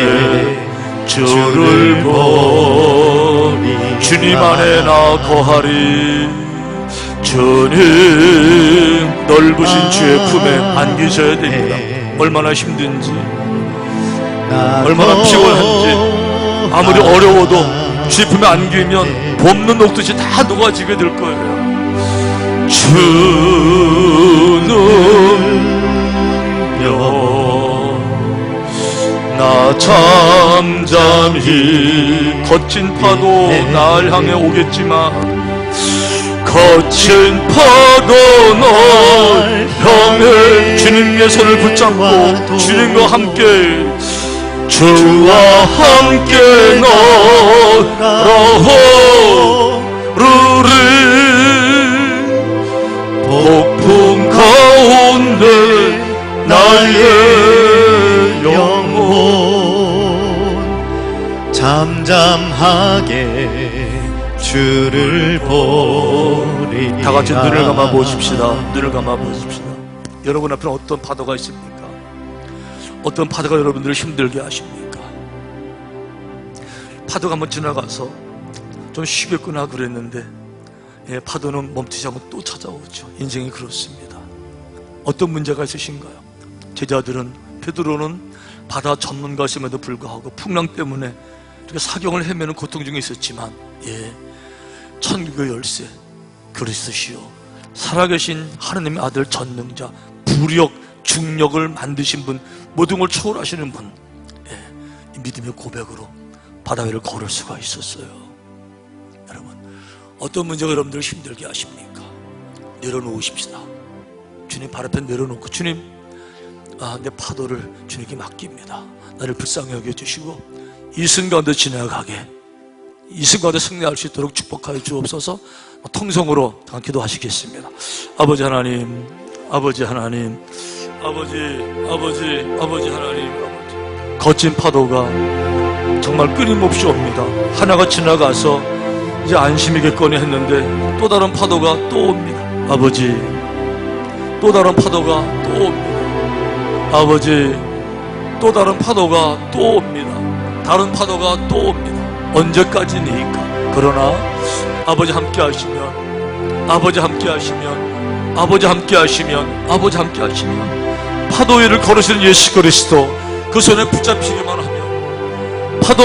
주를 보니 주님 안에 나 거하리. 주님 넓으신 주의 품에 안기셔야 됩니다. 얼마나 힘든지, 얼마나 피곤한지, 아무리 어려워도 주의 품에 안기면 봄눈 녹듯이 다 녹아지게 될 거예요. 주는요 나 잠잠히 거친 파도 날 향해 오겠지만, 거친 파도 날 향해 주님의 손을 붙잡고 주님과 함께, 주와 함께 나아가리리. 폭풍 가운데 나의 영혼 잠잠하게 주를 보리. 다 같이 눈을 감아 보십시다. 눈을 감아 보십시다. 여러분 앞에 어떤 파도가 있습니까? 어떤 파도가 여러분들을 힘들게 하십니까? 파도가 한번 지나가서 좀 쉬겠구나 그랬는데, 파도는 멈추지 않고 또 찾아오죠. 인생이 그렇습니다. 어떤 문제가 있으신가요? 제자들은, 베드로는 바다 전문가였음에도 불구하고 풍랑 때문에 이렇게 사경을 헤매는 고통 중에 있었지만, 천국의 열쇠 그리스도시요 살아계신 하나님의 아들 전능자, 부력 중력을 만드신 분, 모든 걸 초월하시는 분, 이 믿음의 고백으로 바다 위를 걸을 수가 있었어요. 여러분, 어떤 문제가 여러분들을 힘들게 하십니까? 내려놓으십시다. 주님 발 앞에 내려놓고, 주님, 내 파도를 주님께 맡깁니다. 나를 불쌍히 여겨주시고 이 순간도 지나가게, 이 순간도 승리할 수 있도록 축복하여 주옵소서. 통성으로 기도하시겠습니다. 아버지 하나님, 아버지 하나님, 아버지 하나님, 거친 파도가 정말 끊임없이 옵니다. 하나가 지나가서 이제 안심이겠거니 했는데 또 다른 파도가 또 옵니다. 아버지, 또 다른 파도가 또 옵니다. 아버지, 또 다른 파도가 또 옵니다. 다른 파도가 또 옵니다. 언제까지니까? 그러나 아버지 함께 하시면, 아버지 함께 하시면, 아버지 함께 하시면, 아버지 함께 하시면, 파도 위를 걸으시는 예수 그리스도 그 손에 붙잡히기만 하면, 파도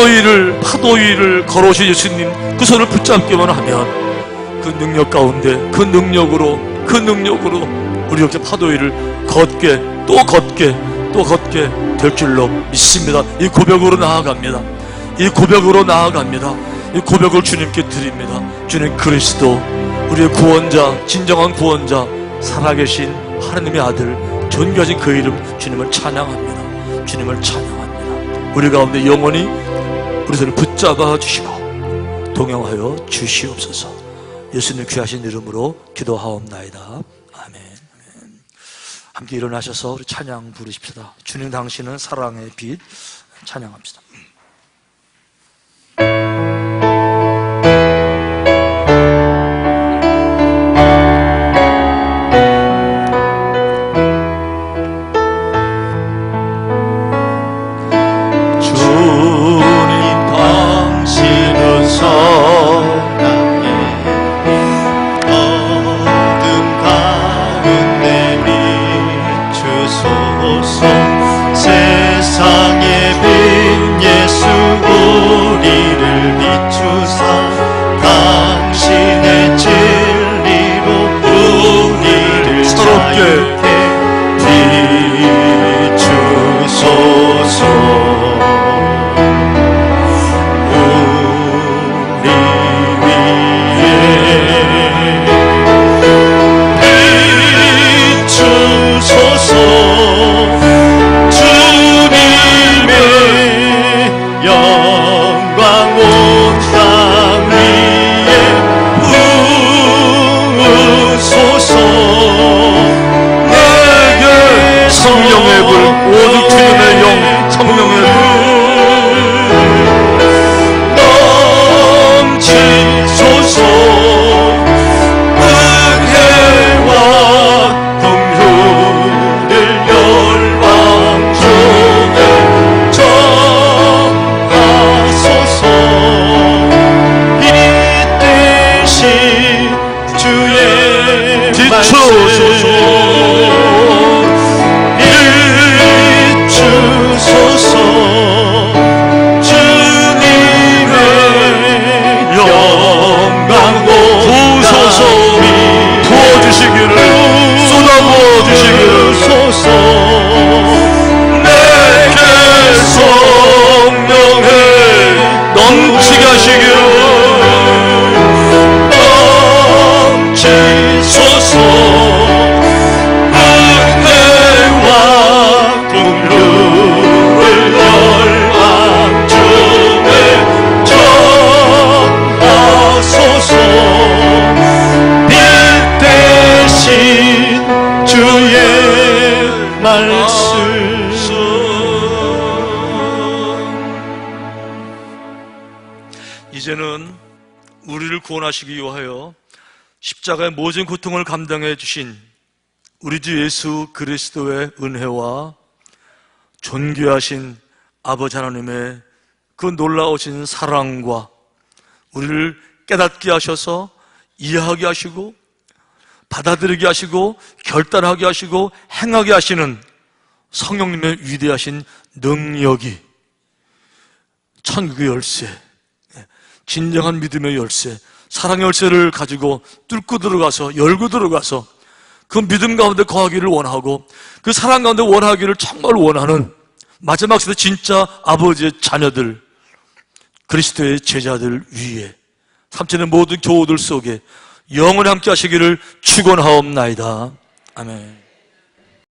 위를 걸어오신 예수님 그 손을 붙잡기만 하면, 그 능력 가운데, 그 능력으로 우리 이렇게 파도 위를 걷게, 또 걷게, 또 걷게 될 줄로 믿습니다. 이 고백으로 나아갑니다. 이 고백으로 나아갑니다. 이 고백을 주님께 드립니다. 주님 그리스도, 우리의 구원자, 진정한 구원자, 살아계신 하나님의 아들, 존귀하신 그 이름 주님을 찬양합니다. 주님을 찬양합니다. 우리 가운데 영원히 우리 손을 붙잡아 주시고 동행하여 주시옵소서. 예수님 귀하신 이름으로 기도하옵나이다. 아멘. 함께 일어나셔서 우리 찬양 부르십시다. 주님 당신은 사랑의 빛. 찬양합시다. 세상의 빛 영광 온 땅 위에 부으소서. 내게 성령의 불, 오직 주님의 영, 성령의 불 넘치소서. 은혜와 긍휼을 열방 중에 전하소서. 이 뜻이 주의 비추소서. 비추소서. 주님의 영광 부으소서. 부어주시기를, 쏟아부어주시기를 소서. 내게 성령의 넘치게 하시기를 넘치소서. 은혜와 긍휼을 열방 중에 전하소서. 빛 대신 주의 말씀. 이제는 우리를 구원하시기 위하여 십자가의 모든 고통을 감당해 주신 우리 주 예수 그리스도의 은혜와 존귀하신 아버지 하나님의 그 놀라우신 사랑과 우리를 깨닫게 하셔서 이해하게 하시고 받아들이게 하시고 결단하게 하시고 행하게 하시는 성령님의 위대하신 능력이 천국의 열쇠, 진정한 믿음의 열쇠, 사랑의 열쇠를 가지고 뚫고 들어가서 열고 들어가서 그 믿음 가운데 거하기를 원하고 그 사랑 가운데 원하기를 정말 원하는 마지막 시대 진짜 아버지의 자녀들, 그리스도의 제자들 위에 삼천의 모든 교우들 속에 영원히 함께 하시기를 축원하옵나이다. 아멘.